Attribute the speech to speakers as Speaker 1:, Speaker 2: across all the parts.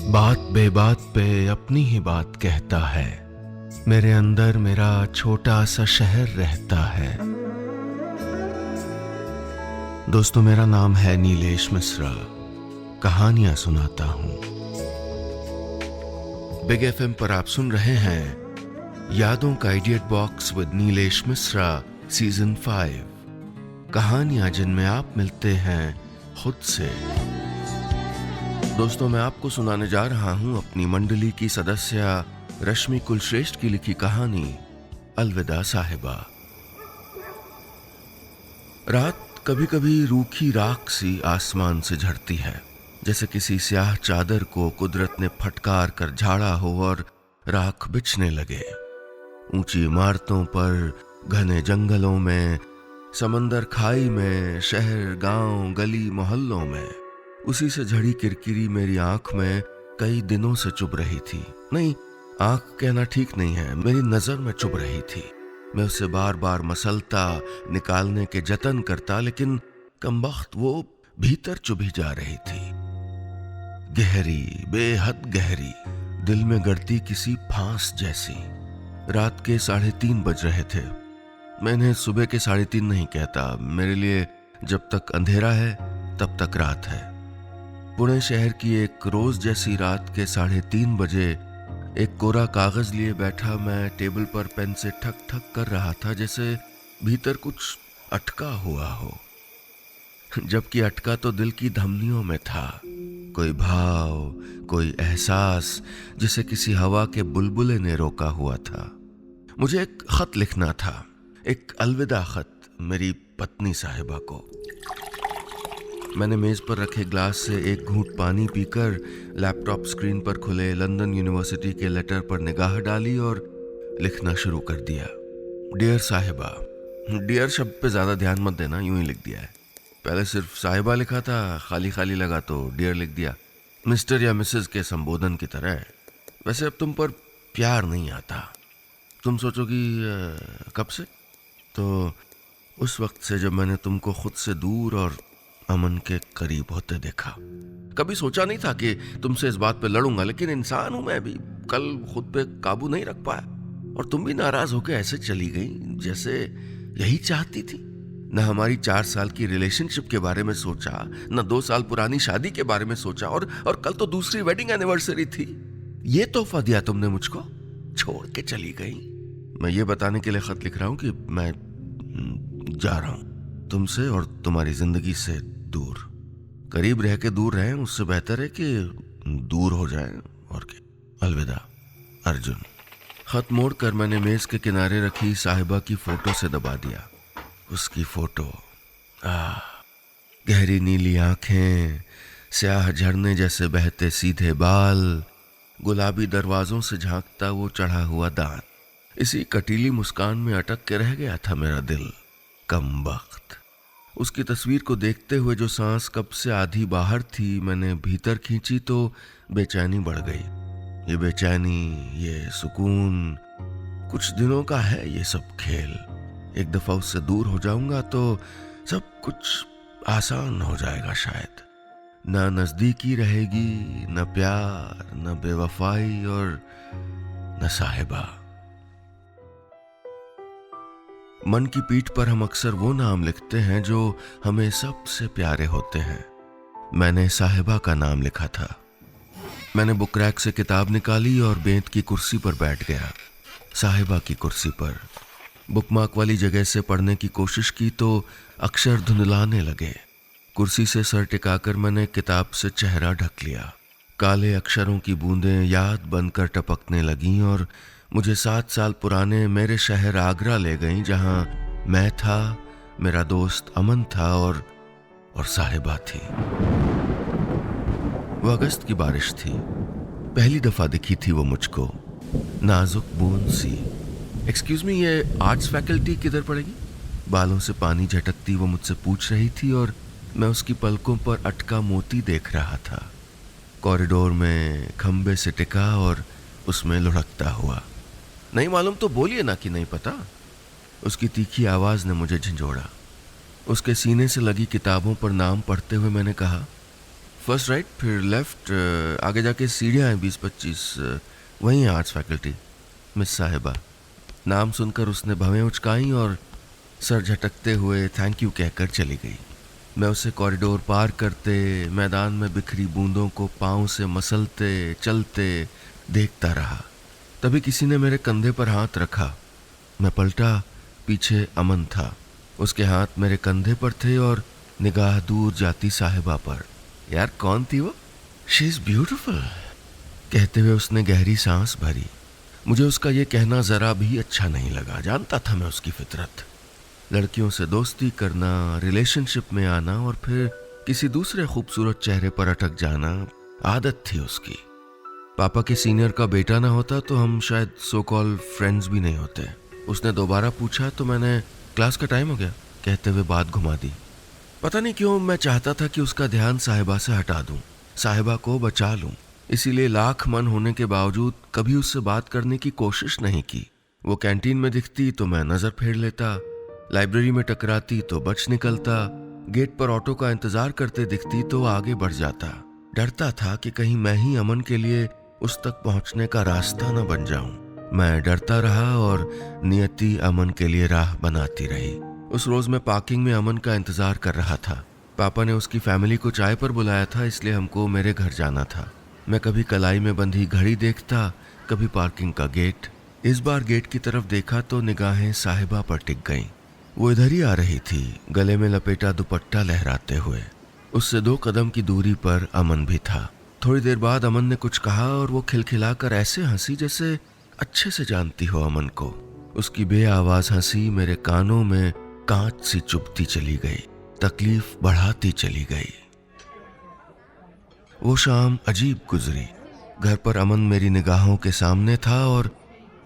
Speaker 1: बात बेबात पे अपनी ही बात कहता है। मेरे अंदर मेरा छोटा सा शहर रहता है। दोस्तों, मेरा नाम है नीलेश मिश्रा। कहानियां सुनाता हूं। बिग एफएम पर आप सुन रहे हैं यादों का idiot box with Nilesh Mishra season 5। कहानियां जिनमें आप मिलते हैं खुद से। दोस्तों, मैं आपको सुनाने जा रहा हूं अपनी मंडली की सदस्य रश्मि कुलश्रेष्ठ की लिखी कहानी अलविदा साहिबा। रात कभी कभी रूखी राख सी आसमान से झड़ती है, जैसे किसी स्याह चादर को कुदरत ने फटकार कर झाड़ा हो और राख बिछने लगे। ऊंची इमारतों पर, घने जंगलों में, समंदर खाई में, शहर गांव गली मोहल्लों में उसी से झड़ी किरकिरी मेरी आंख में कई दिनों से चुभ रही थी। नहीं, आंख कहना ठीक नहीं है, मेरी नजर में चुभ रही थी। मैं उसे बार बार मसलता, निकालने के जतन करता, लेकिन कमबख्त वो भीतर चुभी जा रही थी। गहरी, बेहद गहरी, दिल में गड़ती किसी फांस जैसी। रात के 3:30 बज रहे थे। मैंने सुबह के 3:30 नहीं कहता। मेरे लिए जब तक अंधेरा है तब तक रात है। पुणे शहर की एक रोज जैसी रात के 3:30 बजे एक कोरा कागज लिए बैठा मैं टेबल पर पेन से ठक ठक कर रहा था, जैसे भीतर कुछ अटका हुआ हो। जबकि अटका तो दिल की धमनियों में था। कोई भाव, कोई एहसास, जिसे किसी हवा के बुलबुले ने रोका हुआ था। मुझे एक खत लिखना था, एक अलविदा खत मेरी पत्नी साहिबा को। मैंने मेज पर रखे ग्लास से एक घूंट पानी पीकर लैपटॉप स्क्रीन पर खुले लंदन यूनिवर्सिटी के लेटर पर निगाह डाली और लिखना शुरू कर दिया। डियर साहिबा। डियर शब्द पे ज्यादा ध्यान मत देना, यूं ही लिख दिया है। पहले सिर्फ साहिबा लिखा था, खाली खाली लगा तो डियर लिख दिया, मिस्टर या मिसेस के संबोधन की तरह। वैसे अब तुम पर प्यार नहीं आता। तुम सोचोगी कब से? तो उस वक्त से जब मैंने तुमको खुद से दूर और अमन के करीब होते देखा। कभी सोचा नहीं था कि तुमसे इस बात पे लड़ूंगा, लेकिन इंसान हूं मैं भी। कल खुद पे काबू नहीं रख पाया और तुम भी नाराज होकर ऐसे चली गई जैसे यही चाहती थी। न हमारी 4 साल की रिलेशनशिप के बारे में सोचा, न 2 साल पुरानी शादी के बारे में सोचा, और कल तो दूसरी वेडिंग एनिवर्सरी थी। ये तोहफा दिया तुमने मुझको, छोड़ के चली गई। मैं ये बताने के लिए खत लिख रहा हूं कि मैं जा रहा हूं तुमसे और तुम्हारी जिंदगी से दूर। करीब रह के दूर रहें, उससे बेहतर है कि दूर हो जाएं। और क्या। अलविदा अर्जुन। खत मोड़कर मैंने मेज के किनारे रखी साहिबा की फोटो से दबा दिया। उसकी फोटो, गहरी नीली आंखें, स्याह झरने जैसे बहते सीधे बाल, गुलाबी दरवाजों से झांकता वो चढ़ा हुआ दांत। इसी कटीली मुस्कान में अटक के रह गया था मेरा दिल। कमबख्त। उसकी तस्वीर को देखते हुए जो सांस कब से आधी बाहर थी, मैंने भीतर खींची तो बेचैनी बढ़ गई। ये बेचैनी, ये सुकून, कुछ दिनों का है ये सब खेल। एक दफा उससे दूर हो जाऊंगा तो सब कुछ आसान हो जाएगा शायद। न नजदीकी रहेगी, न प्यार, न बेवफाई और न साहिबा। मन की पीठ पर हम अक्सर वो नाम लिखते हैं जो हमें सबसे प्यारे होते हैं। मैंने साहिबा का नाम लिखा था। मैंने बुक रैक से किताब निकाली और बेंत की कुर्सी पर बैठ गया। साहिबा की कुर्सी पर बुकमार्क वाली जगह से पढ़ने की कोशिश की तो अक्षर धुंधलाने लगे। कुर्सी से सर टिकाकर मैंने किताब से चेहरा ढक लिया। काले अक्षरों की बूंदें याद बनकर टपकने लगीं और मुझे 7 साल पुराने मेरे शहर आगरा ले गईं, जहां मैं था, मेरा दोस्त अमन था और साहिबा थी। वो अगस्त की बारिश थी। पहली दफा दिखी थी वो मुझको, नाजुक बूंद सी। एक्सक्यूज मी, ये आर्ट्स फैकल्टी किधर पड़ेगी? बालों से पानी झटकती वो मुझसे पूछ रही थी और मैं उसकी पलकों पर अटका मोती देख रहा था। कॉरिडोर में खंबे से टिका और उसमें लुढ़कता हुआ। नहीं मालूम तो बोलिए ना कि नहीं पता। उसकी तीखी आवाज ने मुझे झंझोड़ा। उसके सीने से लगी किताबों पर नाम पढ़ते हुए मैंने कहा, फर्स्ट राइट, फिर लेफ्ट, आगे जाके सीढ़ियाँ हैं 20-25, वहीं है आर्ट्स फैकल्टी। मिस साहिबा। नाम सुनकर उसने भवें उचकाई और सर झटकते हुए थैंक यू कहकर चली गई। मैं उसे कॉरिडोर पार करते, मैदान में बिखरी बूंदों को पाँव से मसलते चलते देखता रहा। तभी किसी ने मेरे कंधे पर हाथ रखा। मैं पलटा, पीछे अमन था। उसके हाथ मेरे कंधे पर थे और निगाह दूर जाती साहिबा पर। यार कौन थी वो? शी इज़ ब्यूटिफुल, कहते हुए उसने गहरी सांस भरी। मुझे उसका ये कहना ज़रा भी अच्छा नहीं लगा। जानता था मैं उसकी फितरत। लड़कियों से दोस्ती करना, रिलेशनशिप में आना और फिर किसी दूसरे खूबसूरत चेहरे पर अटक जाना आदत थी उसकी। पापा के सीनियर का बेटा ना होता तो हम शायद सो कॉल फ्रेंड्स भी नहीं होते। उसने दोबारा पूछा तो मैंने क्लास का टाइम हो गया कहते हुए बात घुमा दी। पता नहीं क्यों मैं चाहता था कि उसका ध्यान साहिबा से हटा दूं, साहिबा को बचा लूं। इसीलिए लाख मन होने के बावजूद कभी उससे बात करने की कोशिश नहीं की। वो कैंटीन में दिखती तो मैं नज़र फेर लेता, लाइब्रेरी में टकराती तो बच निकलता, गेट पर ऑटो का इंतजार करते दिखती तो आगे बढ़ जाता। डरता था कि कहीं मैं ही अमन के लिए उस तक पहुंचने का रास्ता न बन जाऊं। मैं डरता रहा और नियति अमन के लिए राह बनाती रही। उस रोज मैं पार्किंग में अमन का इंतजार कर रहा था। पापा ने उसकी फैमिली को चाय पर बुलाया था, इसलिए हमको मेरे घर जाना था। मैं कभी कलाई में बंधी घड़ी देखता, कभी पार्किंग का गेट। इस बार गेट की तरफ देखा तो निगाहें साहिबा पर टिक गईं। वो इधर ही आ रही थी, गले में लपेटा दुपट्टा लहराते हुए। उससे 2 कदम की दूरी पर अमन भी था। थोड़ी देर बाद अमन ने कुछ कहा और वो खिलखिलाकर ऐसे हंसी जैसे अच्छे से जानती हो अमन को। उसकी बेआवाज हंसी मेरे कानों में कांच सी चुभती चली गई, तकलीफ बढ़ाती चली गई। वो शाम अजीब गुजरी। घर पर अमन मेरी निगाहों के सामने था और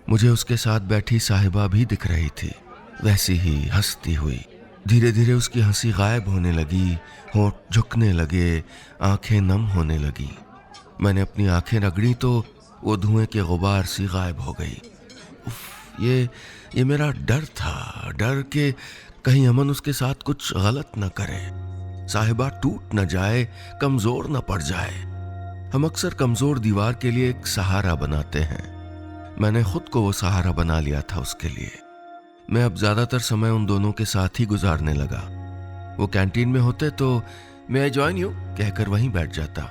Speaker 1: मुझे उसके साथ बैठी साहिबा भी दिख रही थी, वैसी ही हंसती हुई। धीरे धीरे उसकी हंसी गायब होने लगी, होंठ झुकने लगे, आंखें नम होने लगी। मैंने अपनी आंखें रगड़ी तो वो धुएं के गुबार सी गायब हो गई। उफ, ये मेरा डर था, डर के कहीं अमन उसके साथ कुछ गलत न करे, साहिबा टूट न जाए, कमजोर न पड़ जाए। हम अक्सर कमजोर दीवार के लिए एक सहारा बनाते हैं। मैंने खुद को वो सहारा बना लिया था उसके लिए। मैं अब ज्यादातर समय उन दोनों के साथ ही गुजारने लगा। वो कैंटीन में होते तो मैं जॉइन यू कहकर वहीं बैठ जाता।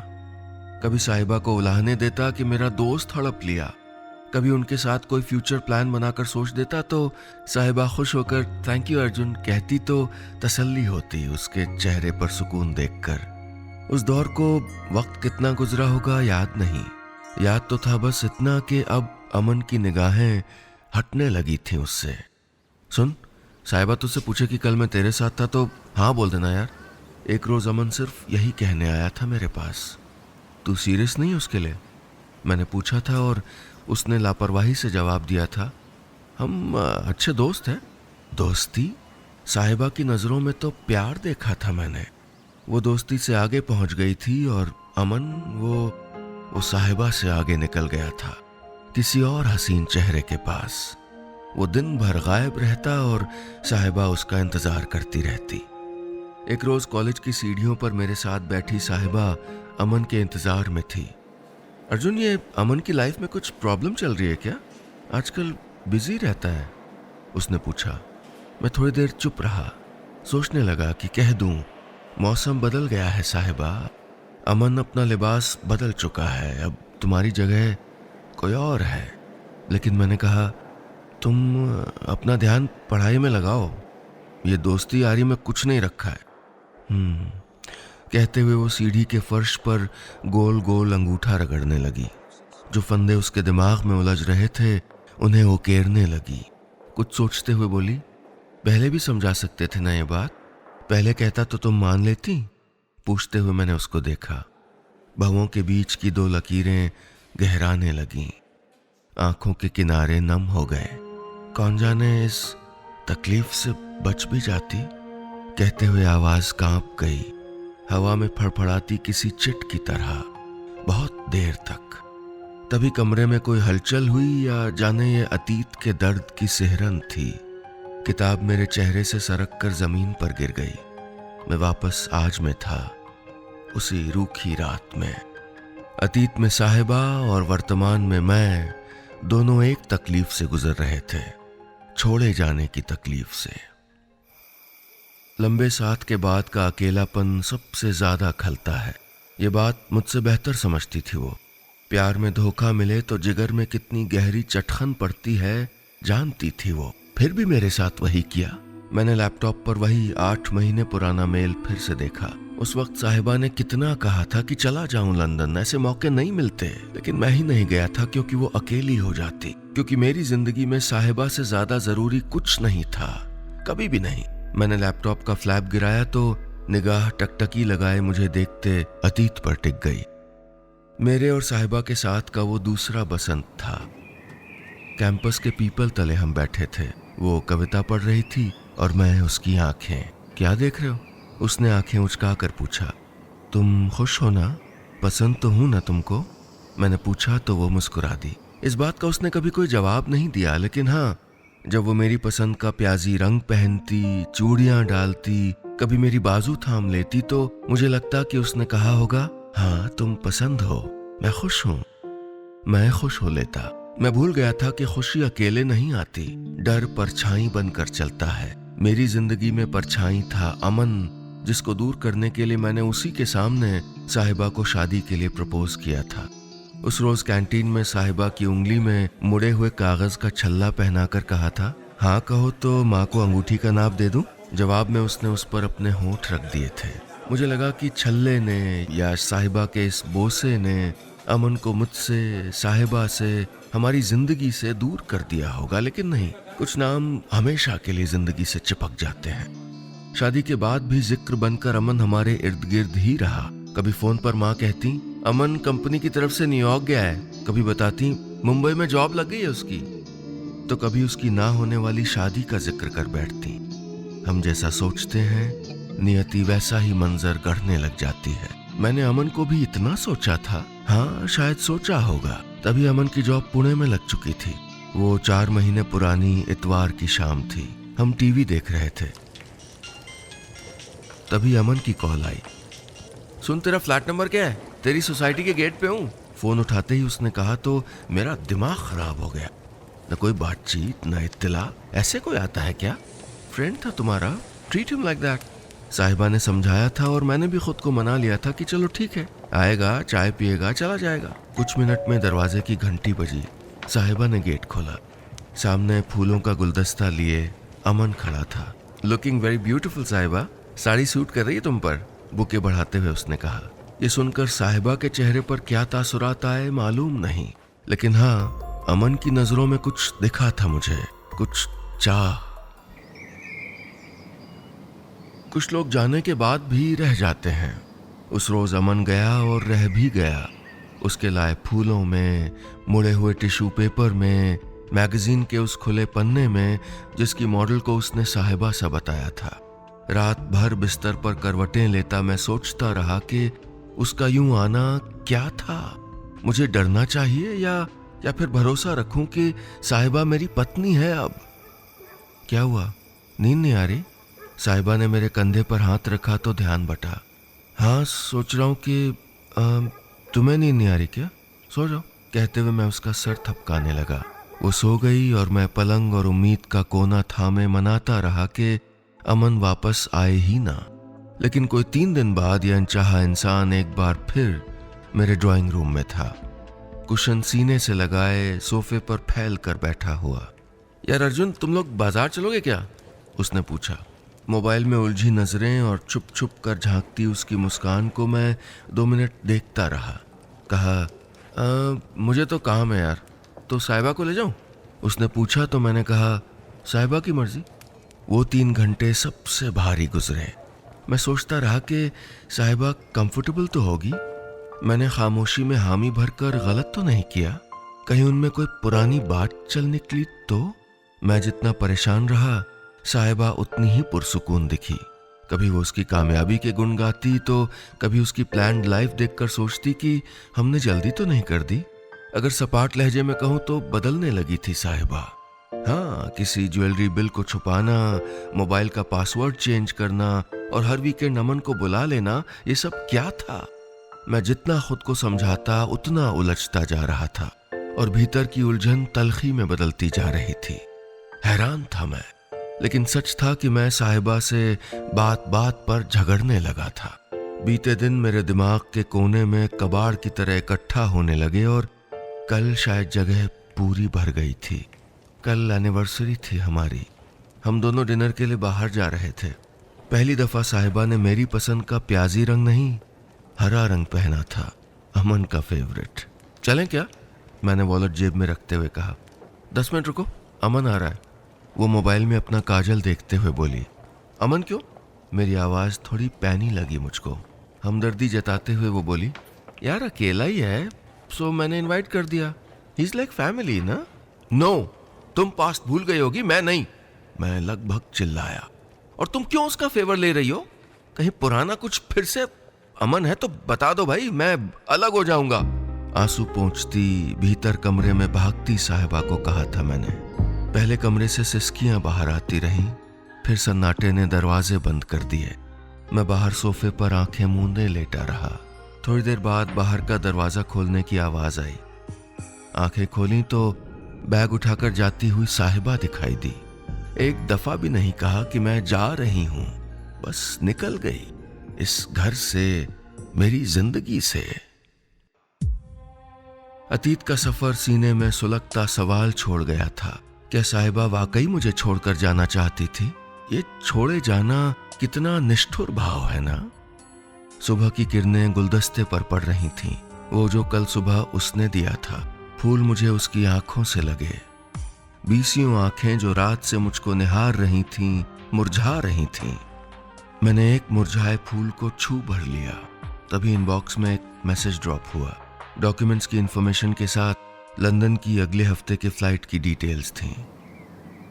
Speaker 1: कभी साहिबा को उलाहने देता कि मेरा दोस्त हड़प लिया। कभी उनके साथ कोई फ्यूचर प्लान बनाकर सोच देता तो साहिबा खुश होकर थैंक यू अर्जुन कहती तो तसल्ली होती उसके चेहरे पर सुकून देखकर। उस दौर को वक्त कितना गुजरा होगा याद नहीं। याद तो था बस इतना कि अब अमन की निगाहें हटने लगी थी उससे। सुन, साहिबा तुझसे पूछे कि कल मैं तेरे साथ था तो हाँ बोल देना यार। एक रोज अमन सिर्फ यही कहने आया था मेरे पास। तू सीरियस नहीं है उसके लिए? मैंने पूछा था और उसने लापरवाही से जवाब दिया था, हम अच्छे दोस्त हैं। दोस्ती? साहिबा की नज़रों में तो प्यार देखा था मैंने। वो दोस्ती से आगे पहुंच गई थी और अमन वो साहिबा से आगे निकल गया था, किसी और हसीन चेहरे के पास। वो दिन भर गायब रहता और साहिबा उसका इंतजार करती रहती। एक रोज कॉलेज की सीढ़ियों पर मेरे साथ बैठी साहिबा अमन के इंतजार में थी। अर्जुन, ये अमन की लाइफ में कुछ प्रॉब्लम चल रही है क्या? आजकल बिजी रहता है, उसने पूछा। मैं थोड़ी देर चुप रहा, सोचने लगा कि कह दूं, मौसम बदल गया है साहिबा। अमन अपना लिबास बदल चुका है, अब तुम्हारी जगह कोई और है। लेकिन मैंने कहा, तुम अपना ध्यान पढ़ाई में लगाओ, ये दोस्ती यारी में कुछ नहीं रखा है। कहते हुए वो सीढ़ी के फर्श पर गोल गोल अंगूठा रगड़ने लगी। जो फंदे उसके दिमाग में उलझ रहे थे उन्हें उकेरने लगी। कुछ सोचते हुए बोली, पहले भी समझा सकते थे ना ये बात? पहले कहता तो तुम मान लेती? पूछते हुए मैंने उसको देखा। भवों के बीच की 2 लकीरें गहराने लगीं, आंखों के किनारे नम हो गए। कौन जाने इस तकलीफ से बच भी जाती? कहते हुए आवाज कांप गई, हवा में फड़फड़ाती किसी चिट की तरह, बहुत देर तक। तभी कमरे में कोई हलचल हुई या जाने ये अतीत के दर्द की सिहरन थी। किताब मेरे चेहरे से सरक कर जमीन पर गिर गई। मैं वापस आज में था। उसी रूखी रात में। अतीत में साहिबा और वर्तमान में मैं दोनों एक तकलीफ से गुजर रहे थे, छोड़े जाने की तकलीफ से। लंबे साथ के बाद का अकेलापन सबसे ज्यादा खलता है। ये बात मुझसे बेहतर समझती थी वो। प्यार में धोखा मिले तो जिगर में कितनी गहरी चटखन पड़ती है जानती थी वो। फिर भी मेरे साथ वही किया। मैंने लैपटॉप पर वही 8 महीने पुराना मेल फिर से देखा। उस वक्त साहिबा ने कितना कहा था कि चला जाऊं लंदन, ऐसे मौके नहीं मिलते, लेकिन मैं ही नहीं गया था क्योंकि वो अकेली हो जाती। क्योंकि मेरी जिंदगी में साहिबा से ज्यादा जरूरी कुछ नहीं था, कभी भी नहीं। मैंने लैपटॉप का फ्लैप गिराया तो निगाह टकटकी लगाए मुझे देखते अतीत पर टिक गई। मेरे और साहिबा के साथ का वो दूसरा बसंत था। कैंपस के पीपल तले हम बैठे थे। वो कविता पढ़ रही थी और मैं उसकी आंखें। क्या देख रहे हो? उसने आंखें उचका कर पूछा। तुम खुश हो ना? पसंद तो हूं ना तुमको? मैंने पूछा तो वो मुस्कुरा दी। इस बात का उसने कभी कोई जवाब नहीं दिया, लेकिन हाँ, जब वो मेरी पसंद का प्याजी रंग पहनती, चूड़ियां डालती, कभी मेरी बाजू थाम लेती तो मुझे लगता कि उसने कहा होगा, हाँ तुम पसंद हो, मैं खुश हूं। मैं खुश हो लेता। मैं भूल गया था कि खुशी अकेले नहीं आती, डर परछाई बनकर चलता है। मेरी जिंदगी में परछाई था अमन, जिसको दूर करने के लिए मैंने उसी के सामने साहिबा को शादी के लिए प्रपोज किया था। उस रोज कैंटीन में साहिबा की उंगली में मुड़े हुए कागज का छल्ला पहनाकर कहा था, हाँ कहो तो माँ को अंगूठी का नाप दे दूं। जवाब में उसने उस पर अपने होंठ रख दिए थे। मुझे लगा कि छल्ले ने या साहिबा के इस बोसे ने अमन को मुझसे, साहिबा से, हमारी जिंदगी से दूर कर दिया होगा, लेकिन नहीं, कुछ नाम हमेशा के लिए जिंदगी से चिपक जाते हैं। शादी के बाद भी जिक्र बनकर अमन हमारे इर्द गिर्द ही रहा। कभी फोन पर माँ कहती, अमन कंपनी की तरफ से न्यूयॉर्क गया है। कभी बताती, मुंबई में जॉब लग गई है उसकी। तो कभी उसकी ना होने वाली शादी का जिक्र कर बैठती। हम जैसा सोचते हैं, नियति वैसा ही मंजर गढ़ने लग जाती है। मैंने अमन को भी इतना सोचा था, हाँ शायद सोचा होगा। तभी अमन की जॉब पुणे में लग चुकी थी। वो 4 महीने पुरानी इतवार की शाम थी। हम टीवी देख रहे थे। तभी अमन की कॉल आई। सुन, तेरा फ्लैट नंबर क्या है? तेरी सोसाइटी के गेट पे हूँ। फोन उठाते ही उसने कहा तो मेरा दिमाग खराब हो गया। न कोई बातचीत, न इत्तला। ऐसे कोई आता है क्या? फ्रेंड था तुम्हारा, ट्रीट हिम लाइक दैट। साहिबा ने समझाया था और मैंने भी खुद को मना लिया था कि चलो ठीक है, आएगा, चाय पिएगा, चला जाएगा। कुछ मिनट में दरवाजे की घंटी बजी। साहिबा ने गेट खोला। सामने फूलों का गुलदस्ता लिए अमन खड़ा था। लुकिंग वेरी ब्यूटीफुल साहिबा, साड़ी सूट कर रही है तुम पर, बुके बढ़ाते हुए उसने कहा। ये सुनकर साहिबा के चेहरे पर क्या तासुरात आए मालूम नहीं, लेकिन हाँ, अमन की नजरों में कुछ दिखा था मुझे, कुछ चाह। कुछ लोग जाने के बाद भी रह जाते हैं। उस रोज अमन गया और रह भी गया। उसके लाए फूलों में, मुड़े हुए टिश्यू पेपर में, मैगजीन के उस खुले पन्ने में जिसकी मॉडल को उसने साहिबा सा बताया था। रात भर बिस्तर पर करवटें लेता मैं सोचता रहा कि उसका यूं आना क्या था। मुझे डरना चाहिए या फिर भरोसा रखूं कि साहिबा मेरी पत्नी है अब। क्या हुआ? नींद नहीं आ रही? साहिबा ने मेरे कंधे पर हाथ रखा तो ध्यान बटा। हाँ, सोच रहा हूं कि तुम्हें नींद नहीं आ रही क्या? सो जाओ, कहते हुए मैं उसका सर थपकाने लगा। वो सो गई और मैं पलंग और उम्मीद का कोना थामे मनाता रहा कि अमन वापस आए ही ना। लेकिन कोई 3 दिन बाद यह अनचाहा इंसान एक बार फिर मेरे ड्राइंग रूम में था, कुशन सीने से लगाए सोफे पर फैल कर बैठा हुआ। यार अर्जुन, तुम लोग बाजार चलोगे क्या? उसने पूछा। मोबाइल में उलझी नजरें और छुप छुप कर झांकती उसकी मुस्कान को मैं 2 मिनट देखता रहा। कहा, मुझे तो काम है यार। तो साहिबा को ले जाऊं? उसने पूछा तो मैंने कहा, साहिबा की मर्जी। वो 3 घंटे सबसे भारी गुजरे। मैं सोचता रहा कि साहिबा कंफर्टेबल तो होगी। मैंने खामोशी में हामी भरकर गलत तो नहीं किया। कहीं उनमें कोई पुरानी बात चल निकली तो? मैं जितना परेशान रहा, साहिबा उतनी ही पुरसुकून दिखी। कभी वो उसकी कामयाबी के गुण गाती तो कभी उसकी प्लान्ड लाइफ देखकर सोचती कि हमने जल्दी तो नहीं कर दी। अगर सपाट लहजे में कहूं तो बदलने लगी थी साहिबा। हाँ, किसी ज्वेलरी बिल को छुपाना, मोबाइल का पासवर्ड चेंज करना और हर वीकेंड अमन को बुला लेना, ये सब क्या था? मैं जितना खुद को समझाता उतना उलझता जा रहा था और भीतर की उलझन तलखी में बदलती जा रही थी। हैरान था मैं, लेकिन सच था कि मैं साहिबा से बात बात पर झगड़ने लगा था। बीते दिन मेरे दिमाग के कोने में कबाड़ की तरह इकट्ठा होने लगे और कल शायद जगह पूरी भर गई थी। कल एनिवर्सरी थी हमारी। हम दोनों डिनर के लिए बाहर जा रहे थे। पहली दफा साहिबा ने मेरी पसंद का प्याजी रंग नहीं, हरा रंग पहना था, अमन का फेवरेट। चलें क्या? मैंने वॉलेट जेब में रखते हुए कहा। 10 मिनट रुको, अमन आ रहा है, वो मोबाइल में अपना काजल देखते हुए बोली। अमन क्यों? मेरी आवाज़ थोड़ी पैनी लगी मुझको। हमदर्दी जताते हुए वो बोली, यार अकेला ही है, सो मैंने इनवाइट कर दिया। ही इज लाइक फैमिली ना। नो, तुम पास्ट भूल गई होगी, मैं नहीं। मैं लगभग चिल्लाया। और तुम क्यों उसका फेवर ले रही हो? कहीं पुराना कुछ फिर से अमन है तो बता दो भाई, मैं अलग हो जाऊंगा। आंसू पोंछती भीतर कमरे में भागती साहिबा को कहा था मैंने। पहले कमरे से सिसकियां बाहर आती रहीं, फिर सन्नाटे ने दरवाजे बंद कर दिए। मैं बाहर सोफे पर आंखें मूंदे लेटा रहा। थोड़ी देर बाद बाहर का दरवाजा खोलने की आवाज आई। आंखें खोली तो बैग उठाकर जाती हुई साहिबा दिखाई दी। एक दफा भी नहीं कहा कि मैं जा रही हूं, बस निकल गई इस घर से, मेरी जिंदगी से। अतीत का सफर सीने में सुलगता सवाल छोड़ गया था। क्या साहिबा वाकई मुझे छोड़कर जाना चाहती थी? ये छोड़े जाना कितना निष्ठुर भाव है ना। सुबह की किरणें गुलदस्ते पर पड़ रही थीं। वो जो कल सुबह उसने दिया था, फूल मुझे उसकी आंखों से लगे। बीसियों आंखें जो रात से मुझको निहार रही थीं, मुरझा रही थीं। मैंने एक मुरझाए फूल को छू भर लिया। तभी इनबॉक्स में एक मैसेज ड्रॉप हुआ। डॉक्यूमेंट्स की इंफॉर्मेशन के साथ लंदन की अगले हफ्ते के फ्लाइट की डिटेल्स थीं।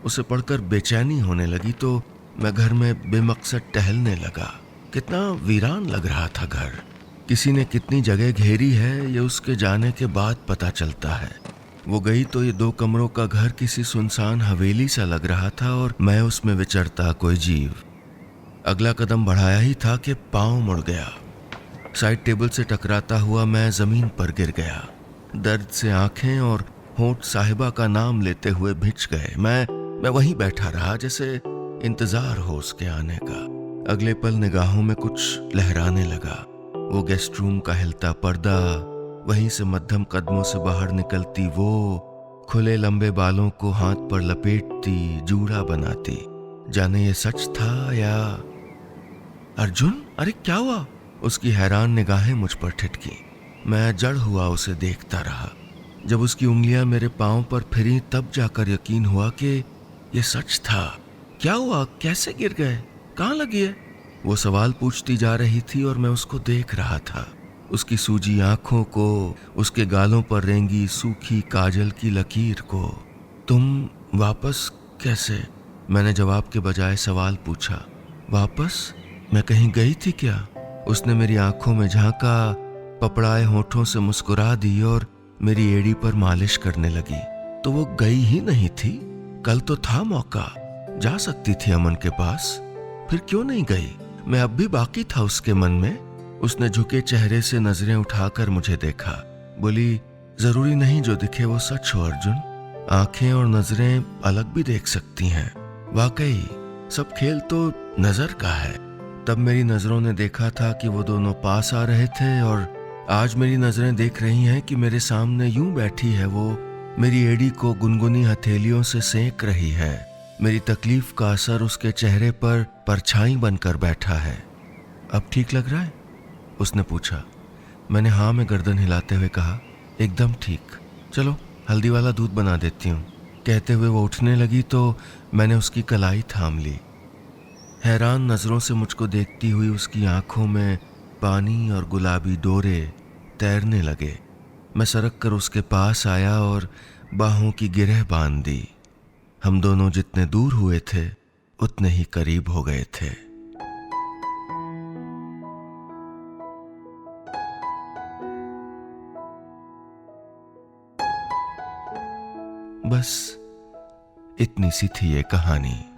Speaker 1: उसे पढ़कर बेचैनी होने लगी तो मैं घर में बेमकसद टहलने लगा। कितना वीरान लग रहा था घर। किसी ने कितनी जगह घेरी है ये उसके जाने के बाद पता चलता है। वो गई तो ये 2 कमरों का घर किसी सुनसान हवेली सा लग रहा था और मैं उसमें विचरता कोई जीव। अगला कदम बढ़ाया ही था कि पांव मुड़ गया। साइड टेबल से टकराता हुआ मैं जमीन पर गिर गया। दर्द से आंखें और होंठ साहिबा का नाम लेते हुए भिंच गए। मैं वहीं बैठा रहा जैसे इंतजार हो उसके आने का। अगले पल निगाहों में कुछ लहराने लगा। वो गेस्ट रूम का हिलता पर्दा, वहीं से मध्यम कदमों से बाहर निकलती वो, खुले लंबे बालों को हाथ पर लपेटती, जूड़ा बनाती। जाने ये सच था या... अर्जुन, अरे क्या हुआ? उसकी हैरान निगाहें मुझ पर ठिठकी। मैं जड़ हुआ उसे देखता रहा। जब उसकी उंगलियां मेरे पांव पर फिरी तब जाकर यकीन हुआ कि ये सच था। क्या हुआ? कैसे गिर गए? कहाँ लगी है? वो सवाल पूछती जा रही थी और मैं उसको देख रहा था। उसकी सूजी आंखों को, उसके गालों पर रेंगी सूखी काजल की लकीर को। तुम वापस कैसे? मैंने जवाब के बजाय सवाल पूछा। वापस? मैं कहीं गई थी क्या? उसने मेरी आंखों में झांका, पपड़ाए होठों से मुस्कुरा दी और मेरी एड़ी पर मालिश करने लगी। तो वो गई ही नहीं थी। कल तो था मौका, जा सकती थी अमन के पास, फिर क्यों नहीं गई? मैं अब भी बाकी था उसके मन में। उसने झुके चेहरे से नजरें उठाकर मुझे देखा। बोली, जरूरी नहीं जो दिखे वो सच हो अर्जुन। आंखें और नजरें अलग भी देख सकती हैं। वाकई सब खेल तो नजर का है। तब मेरी नजरों ने देखा था कि वो दोनों पास आ रहे थे और आज मेरी नजरें देख रही हैं कि मेरे सामने यूं बैठी है वो, मेरी एड़ी को गुनगुनी हथेलियों से सेंक रही है। मेरी तकलीफ का असर उसके चेहरे पर परछाई बनकर बैठा है। अब ठीक लग रहा है? उसने पूछा। मैंने हाँ में गर्दन हिलाते हुए कहा, एकदम ठीक। चलो हल्दी वाला दूध बना देती हूँ। कहते हुए वो उठने लगी तो मैंने उसकी कलाई थाम ली। हैरान नजरों से मुझको देखती हुई उसकी आंखों में पानी और गुलाबी डोरे तैरने लगे। मैं सरक कर उसके पास आया और बाहों की गिरह बांध दी। हम दोनों जितने दूर हुए थे उतने ही करीब हो गए थे। बस इतनी सी थी ये कहानी।